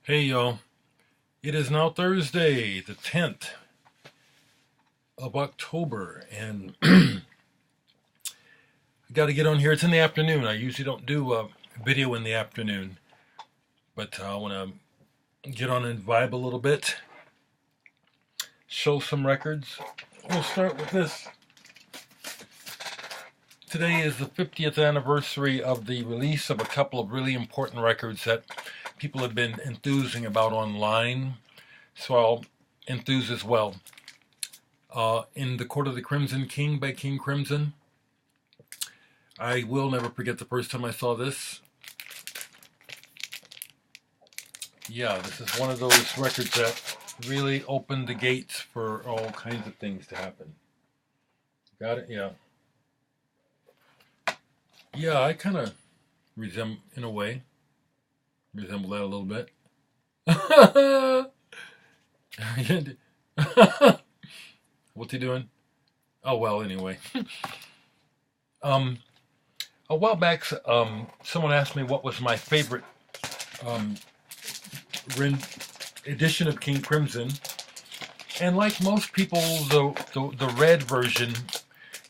Hey y'all, it is now Thursday, the 10th of October, and I got to get on here. It's in the afternoon. I usually don't do a video in the afternoon, but I want to get on and vibe a little bit, show some records. We'll start with this. Today is the 50th anniversary of the release of a couple of really important records that people have been enthusing about online, so I'll enthuse as well. In the Court of the Crimson King by King Crimson. I will never forget the first time I saw this. Yeah, this is one of those records that really opened the gates for all kinds of things to happen. Got it? Yeah. Yeah, I kind of resemble, in a way, resemble that a little bit. What's he doing? Oh, well, anyway. A while back, someone asked me what was my favorite um, edition of King Crimson, and like most people, the red version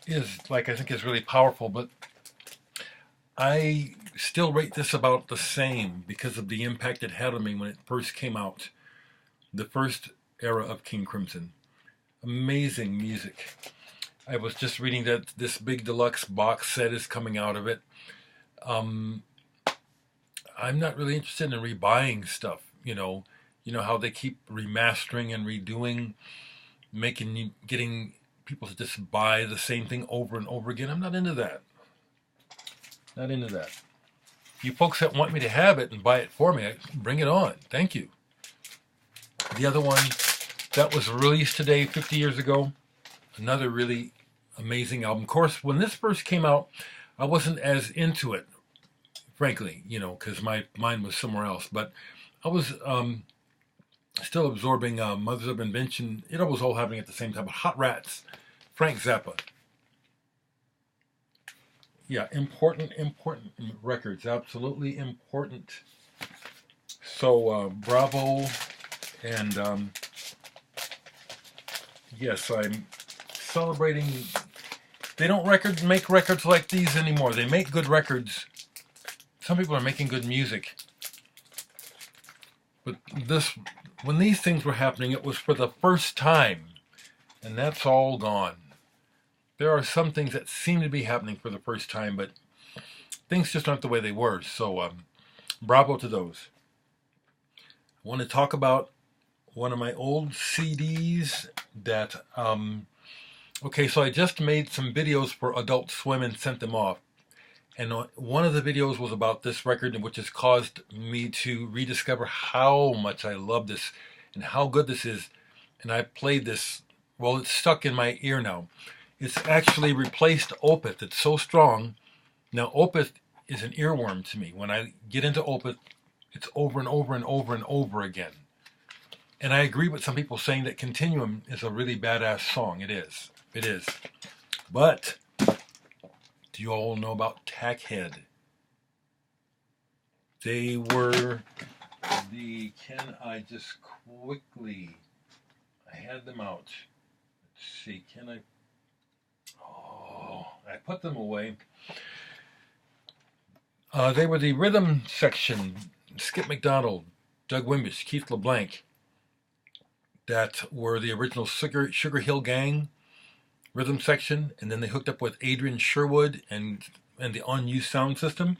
is, like, I think is really powerful, but I still rate this about the same because of the impact it had on me when it first came out. The first era of King Crimson. Amazing music. I was just reading that this big deluxe box set is coming out of it. I'm not really interested in rebuying stuff. You know how they keep remastering and redoing, getting people to just buy the same thing over and over again. I'm not into that. Not into that. You folks that want me to have it and buy it for me, bring it on. Thank you. The other one that was released today, 50 years ago, another really amazing album. Of course, when this first came out, I wasn't as into it, frankly, because my mind was somewhere else. But I was still absorbing Mothers of Invention. It was all happening at the same time. But Hot Rats, Frank Zappa. Yeah, important records. Absolutely important. So, bravo. And yes, I'm celebrating. They don't make records like these anymore. They make good records. Some people are making good music. But when these things were happening, it was for the first time. And that's all gone. There are some things that seem to be happening for the first time, but things just aren't the way they were. So, bravo to those. I want to talk about one of my old CDs that, okay, so I just made some videos for Adult Swim and sent them off. And one of the videos was about this record, which has caused me to rediscover how much I love this and how good this is. And I played this, well, it's stuck in my ear now. It's actually replaced Opeth. It's so strong. Now, Opeth is an earworm to me. When I get into Opeth, it's over and over and over and over again. And I agree with some people saying that Continuum is a really badass song. It is. It is. But do you all know about Tackhead? They were can I just quickly, I had them out. Let's see, I put them away. They were the rhythm section, Skip McDonald, Doug Wimbish, Keith LeBlanc, that were the original Sugar Hill Gang rhythm section, and then they hooked up with Adrian Sherwood and the On You sound system.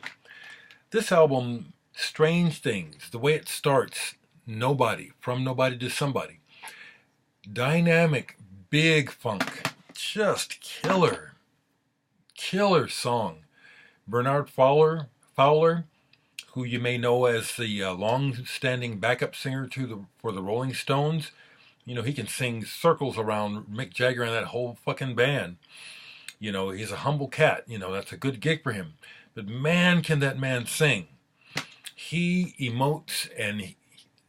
This album, strange things, the way it starts, from nobody to somebody. Dynamic, big funk, just killer song. Bernard Fowler, who you may know as the long-standing backup singer for the Rolling Stones. He can sing circles around Mick Jagger and that whole fucking band. He's a humble cat. That's a good gig for him. But man, can that man sing. He emotes and he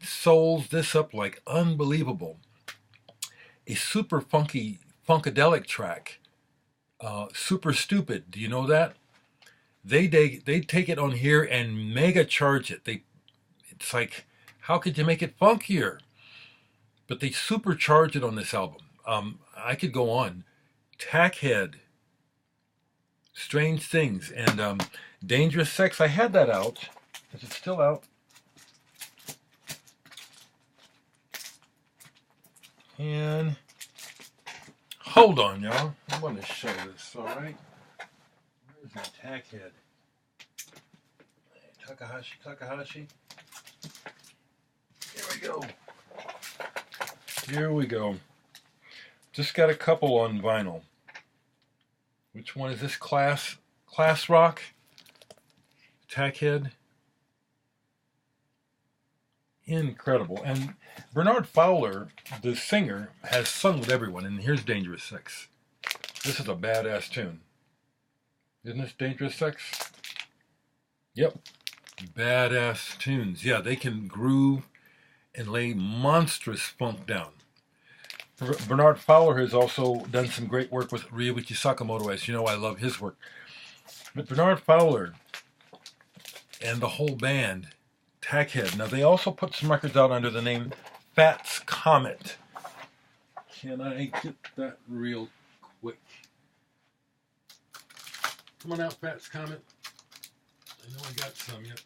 souls this up like unbelievable. A super funky, funkadelic track. Super Stupid. Do you know that? They take it on here and mega charge it. It's like How could you make it funkier? But they supercharge it on this album. I could go on. Tackhead, Strange Things, and Dangerous Sex. I had that out. Is it still out? And hold on, y'all. I want to show this, all right? Where's my Tackhead? Takahashi. Here we go. Here we go. Just got a couple on vinyl. Which one is this? Class Rock? Tackhead? Incredible. And Bernard Fowler, the singer, has sung with everyone. And here's Dangerous Sex. This is a badass tune. Isn't this Dangerous Sex? Yep. Badass tunes. Yeah, they can groove and lay monstrous funk down. Bernard Fowler has also done some great work with Ryuichi Sakamoto. As you know, I love his work. But Bernard Fowler and the whole band, Tackhead. Now, they also put some records out under the name Fats Comet. Can I get that real quick? Come on out, Fats Comet. I know I got some yet.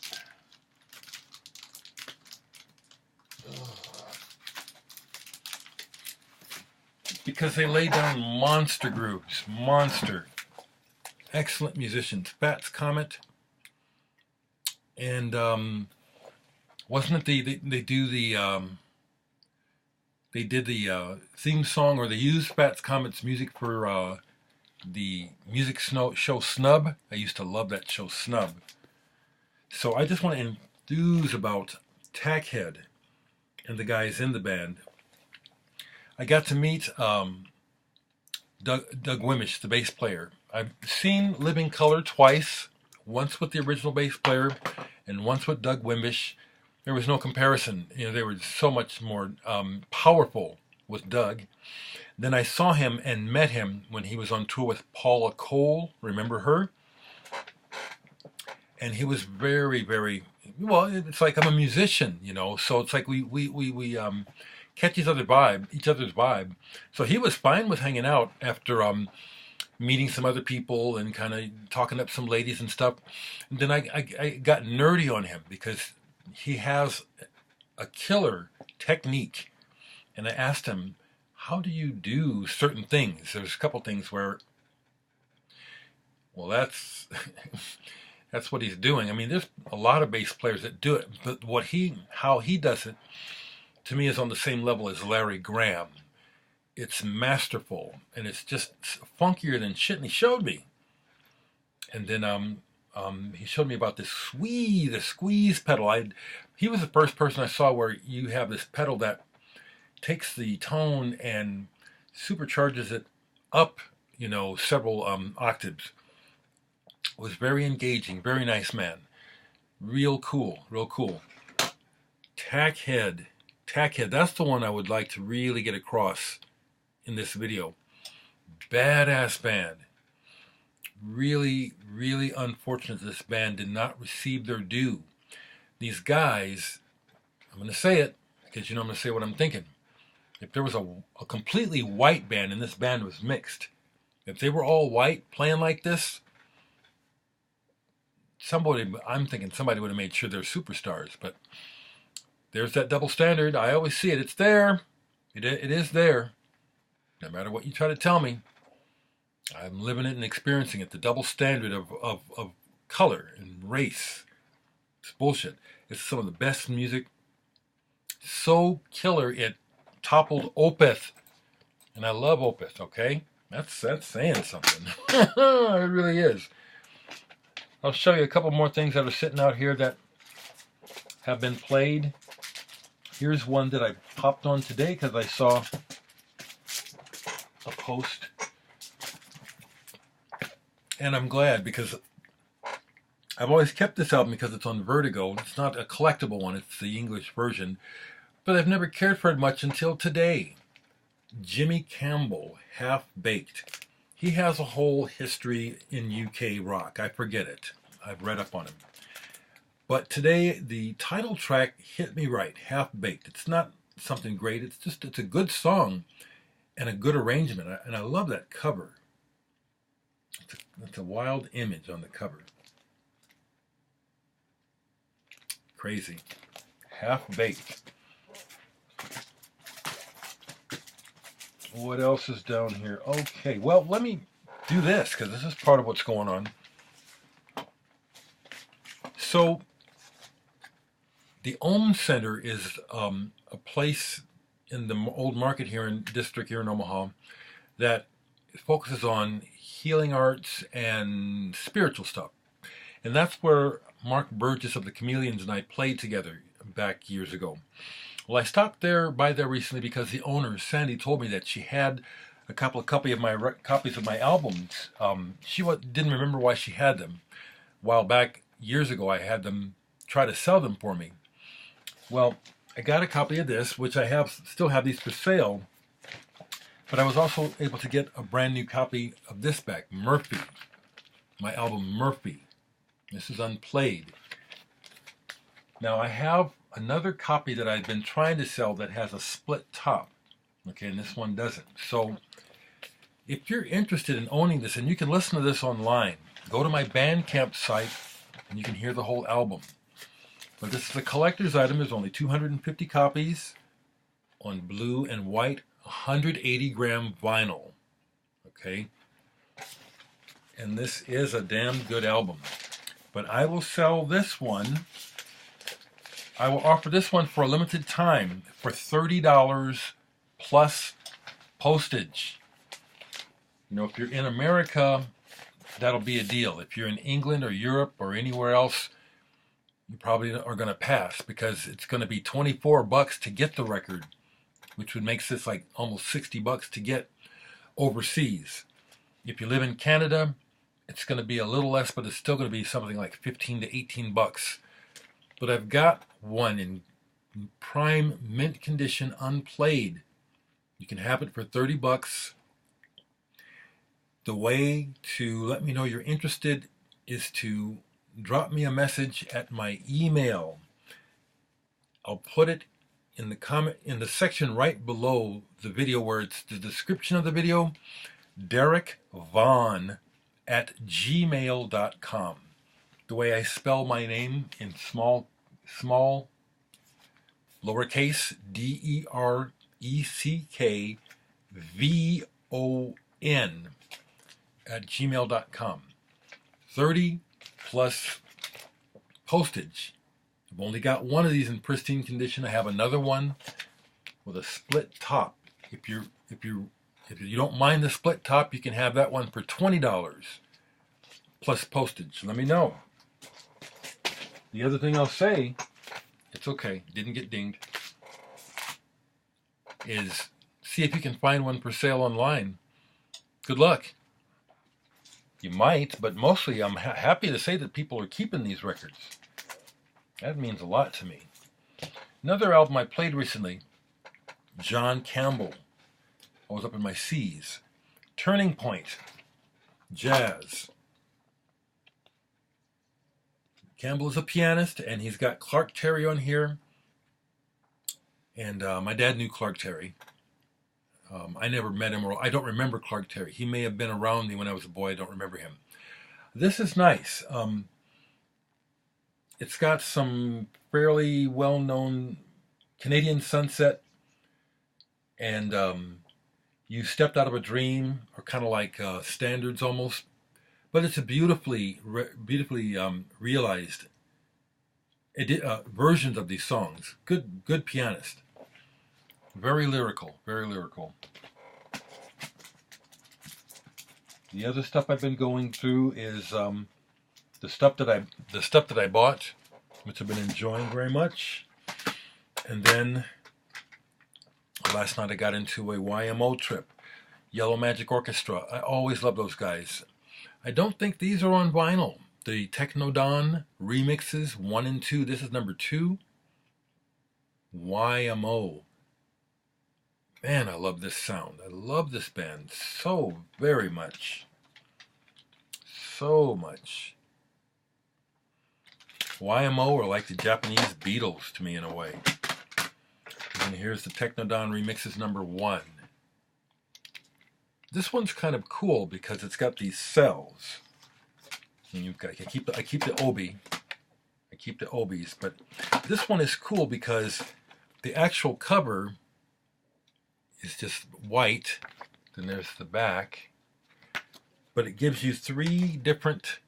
Because they lay down monster grooves. Monster. Excellent musicians. Fats Comet. And wasn't it they did the theme song, or they used Fats Comet's music for the music show Snub. I used to love that show Snub. So I just want to enthuse about Tackhead and the guys in the band. I got to meet Doug Wimbish, the bass player. I've seen Living Color twice, once with the original bass player and once with Doug Wimbish. There was no comparison. You know, they were so much more powerful with Doug. Then I saw him and met him when he was on tour with Paula Cole. Remember her? And he was very, very, well, it's like I'm a musician, you know, so it's like we catch each other's vibe. So he was fine with hanging out after meeting some other people and kind of talking up some ladies and stuff. And then I got nerdy on him because he has a killer technique. And I asked him, how do you do certain things? There's a couple things where, well, that's that's what he's doing. I mean, there's a lot of bass players that do it, but how he does it, to me, is on the same level as Larry Graham. It's masterful, and it's just funkier than shit. And he showed me, and then he showed me about the squeeze pedal. He was the first person I saw where you have this pedal that takes the tone and supercharges it up, you know, several octaves. It was very engaging, very nice man. Real cool. Tackhead, that's the one I would like to really get across in this video. Badass band. Really, really unfortunate this band did not receive their due. These guys, I'm going to say it, because you know I'm going to say what I'm thinking. If there was a completely white band and this band was mixed, if they were all white playing like this, I'm thinking somebody would have made sure they're superstars. But there's that double standard. I always see it. It's there. It is there. No matter what you try to tell me, I'm living it and experiencing it. The double standard of color and race. It's bullshit. It's some of the best music. So killer, it toppled Opeth. And I love Opeth, okay? That's saying something. It really is. I'll show you a couple more things that are sitting out here that have been played. Here's one that I popped on today because I saw a post. And I'm glad because I've always kept this album because it's on Vertigo. It's not a collectible one. It's the English version. But I've never cared for it much until today. Jimmy Campbell, Half Baked. He has a whole history in UK rock. I forget it. I've read up on him. But today, the title track hit me right, Half Baked. It's not something great. It's a good song and a good arrangement. And I love that cover. It's a wild image on the cover. Crazy. Half Baked. What else is down here? Okay, well, let me do this because this is part of what's going on. So, the Ohm Center is a place in the old market here in district here in Omaha that focuses on healing arts and spiritual stuff. And that's where Mark Burgess of the Chameleons and I played together back years ago. Well, I stopped by there recently because the owner, Sandy, told me that she had a couple of copies of my albums. She didn't remember why she had them. A while back, years ago, I had them try to sell them for me. Well, I got a copy of this, which I still have these for sale. But I was also able to get a brand new copy of this back, Murphy, my album Murphy. This is unplayed. Now I have another copy that I've been trying to sell that has a split top. Okay, and this one doesn't. So if you're interested in owning this, and you can listen to this online, go to my Bandcamp site and you can hear the whole album. But this is a collector's item. There's only 250 copies on blue and white, 180-gram vinyl. Okay? And this is a damn good album. But I will sell this one. I will offer this one for a limited time for $30 plus postage. You know, if you're in America, that'll be a deal. If you're in England or Europe or anywhere else, you probably are going to pass because it's going to be $24 to get the record, which would make this like almost $60 to get overseas. If you live in Canada, it's going to be a little less, but it's still going to be something like $15 to $18. But I've got one in prime mint condition, unplayed. You can have it for $30. The way to let me know you're interested is to drop me a message at my email. I'll put it in the section right below the video where it's the description of the video. DereckVaughn@gmail.com. The way I spell my name in small lowercase DereckVaughn @gmail.com. 30 plus postage. I've only got one of these in pristine condition. I have another one with a split top. If you don't mind the split top, you can have that one for $20 plus postage. Let me know. The other thing I'll say, it's okay, didn't get dinged, is see if you can find one for sale online. Good luck. You might, but mostly I'm happy to say that people are keeping these records. That means a lot to me. Another album I played recently, John Campbell. I was up in my C's. Turning Point, jazz. Campbell is a pianist, and he's got Clark Terry on here. And my dad knew Clark Terry. I never met him, or I don't remember Clark Terry. He may have been around me when I was a boy. I don't remember him. This is nice. It's got some fairly well-known Canadian Sunset and You Stepped Out of a Dream, or kind of like standards almost. But it's a beautifully realized versions of these songs. Good pianist. Very lyrical, very lyrical. The other stuff I've been going through is the stuff that I bought, which I've been enjoying very much. And then last night I got into a YMO trip, Yellow Magic Orchestra. I always love those guys. I don't think these are on vinyl. The Technodon remixes 1 and 2. This is number 2. YMO. Man, I love this sound. I love this band so very much. So much. YMO are like the Japanese Beatles to me in a way. And here's the Technodon Remixes #1. This one's kind of cool because it's got these cells. And you've got, I keep the obi. I keep the obies, but this one is cool because the actual cover is just white. Then there's the back. But it gives you 3 different,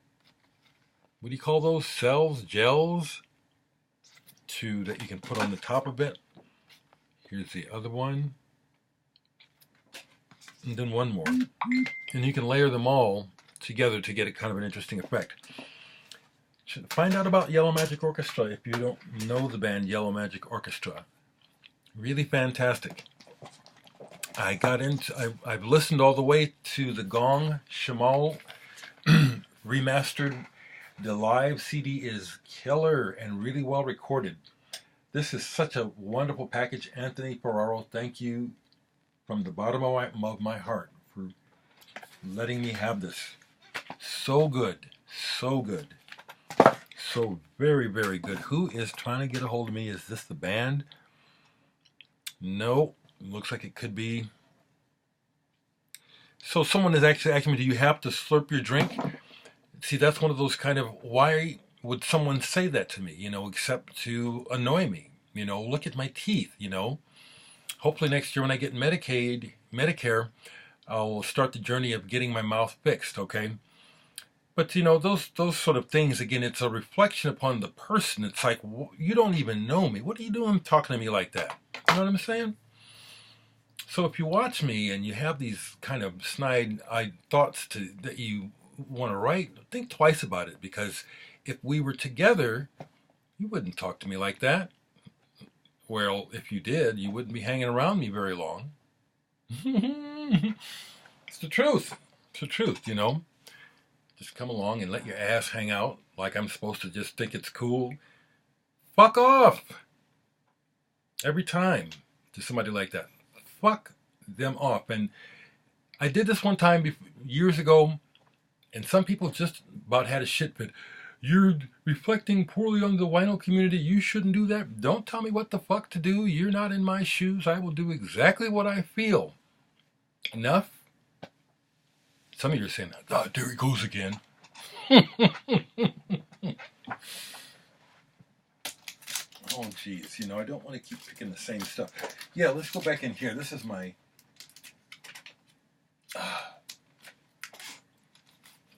what do you call those? Cells, gels, that you can put on the top of it. Here's the other one. And then one more. And you can layer them all together to get a kind of an interesting effect. Find out about Yellow Magic Orchestra if you don't know the band Yellow Magic Orchestra. Really fantastic. I've listened all the way to the Gong Shamal remastered. The live CD is killer and really well recorded. This is such a wonderful package. Anthony Ferraro, thank you from the bottom of my heart for letting me have this. So good. So good. So very, very good. Who is trying to get a hold of me? Is this the band? No. Looks like it could be. So someone is actually asking me, do you have to slurp your drink? See, that's one of those kind of, why would someone say that to me, except to annoy me? Look at my teeth, Hopefully next year when I get Medicare, I'll start the journey of getting my mouth fixed, okay? But, those sort of things, again, it's a reflection upon the person. It's like, you don't even know me. What are you doing talking to me like that? You know what I'm saying? So if you watch me and you have these kind of snide-eyed thoughts that you want to write, think twice about it, because if we were together, you wouldn't talk to me like that. Well, if you did, you wouldn't be hanging around me very long. It's the truth. It's the truth, Just come along and let your ass hang out like I'm supposed to just think it's cool. Fuck off! Every time to somebody like that. Fuck them off. And I did this one time years ago, and some people just about had a shit fit. You're reflecting poorly on the wino community. You shouldn't do that. Don't tell me what the fuck to do. You're not in my shoes. I will do exactly what I feel. Enough? Some of you are saying, oh, there he goes again. Oh, geez. I don't want to keep picking the same stuff. Yeah, let's go back in here. This is my... let's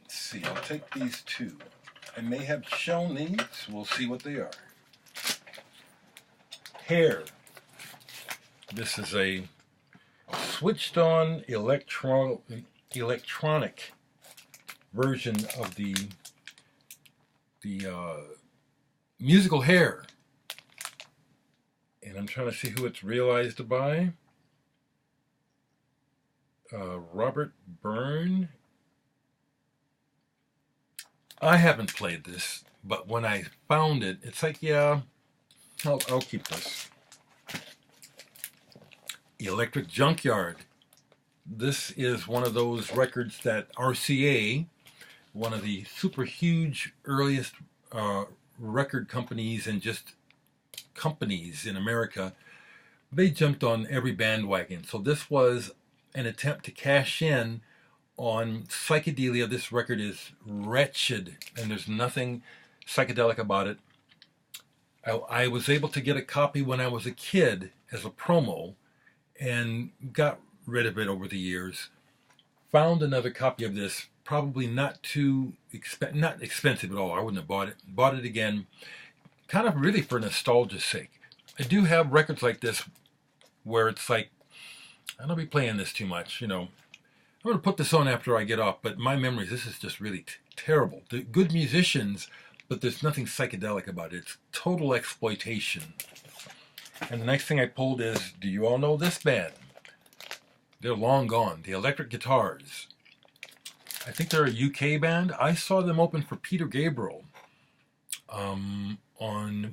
see. I'll take these 2. I may have shown these. We'll see what they are. Hair. This is a switched-on electronic version of the musical Hair. And I'm trying to see who it's realized by. Robert Byrne. I haven't played this, but when I found it, it's like, yeah, I'll keep this. Electric Junkyard. This is one of those records that RCA, one of the super huge earliest record companies and just companies in America, they jumped on every bandwagon. So this was an attempt to cash in on psychedelia. This record is wretched, and there's nothing psychedelic about it. I was able to get a copy when I was a kid as a promo, and got rid of it over the years. Found another copy of this, probably not expensive at all. I wouldn't have bought it. Bought it again, kind of really for nostalgia's sake. I do have records like this where it's like, I don't be playing this too much, I'm going to put this on after I get off, but my memories, this is just really terrible. They're good musicians, but there's nothing psychedelic about it. It's total exploitation. And the next thing I pulled is, do you all know this band? They're long gone. The Electric Guitars. I think they're a UK band. I saw them open for Peter Gabriel. On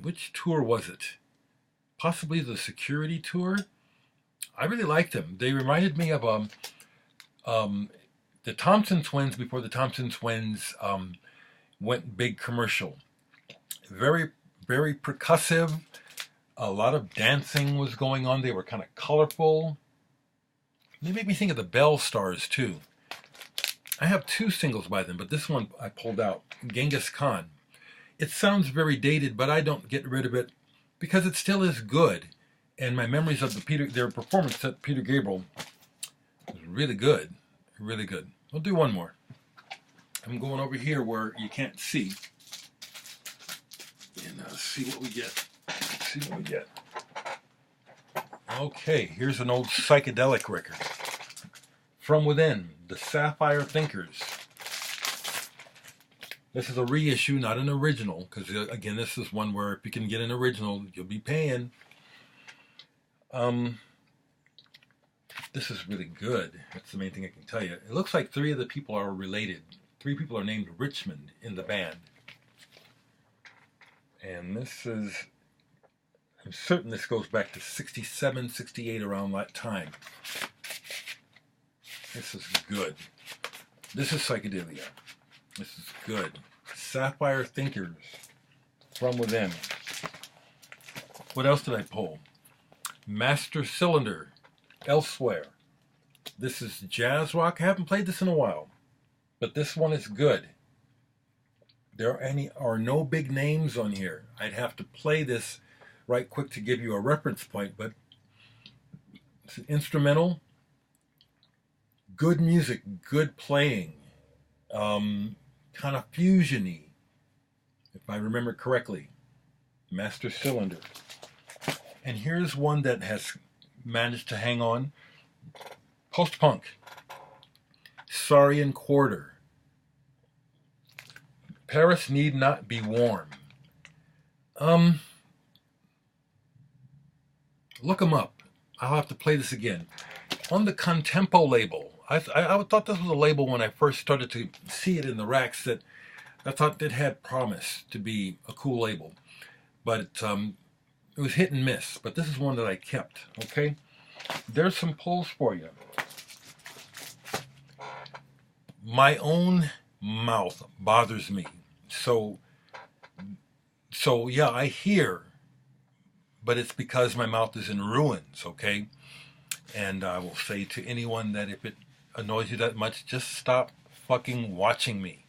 which tour was it? Possibly the Security Tour. I really liked them. They reminded me of the Thompson Twins before the Thompson Twins went big commercial. Very, very percussive. A lot of dancing was going on. They were kind of colorful. They make me think of the Bell Stars too. I have two singles by them, but this one I pulled out, Genghis Khan. It sounds very dated, but I don't get rid of it because it still is good. And my memories of their performance at Peter Gabriel was really good, really good. I'll do one more. I'm going over here where you can't see, and see what we get. See what we get. Okay, here's an old psychedelic record. From Within, the Sapphire Thinkers. This is a reissue, not an original, because again, this is one where if you can get an original, you'll be paying. This is really good. That's the main thing I can tell you. It looks like three of the people are related. Three people are named Richmond in the band. And this is, I'm certain this goes back to 67, 68, around that time. This is good. This is psychedelia. This is good. Sapphire Thinkers, From Within. What else did I pull? Master Cylinder, Elsewhere. This is jazz rock. I haven't played this in a while, but this one is good. There are no big names on here. I'd have to play this right quick to give you a reference point, but it's an instrumental. Good music, good playing, kind of fusion-y, if I remember correctly. Master Cylinder. And here's one that has managed to hang on. Post-punk. Saurian Quarter. Paris Need Not Be Warm. Look them up. I'll have to play this again. On the Contempo label. I thought this was a label when I first started to see it in the racks that I thought it had promise to be a cool label. But it was hit and miss. But this is one that I kept. Okay? There's some pulls for you. My own mouth bothers me. So yeah, I hear, but it's because my mouth is in ruins, okay? And I will say to anyone that if it annoys you that much, just stop fucking watching me.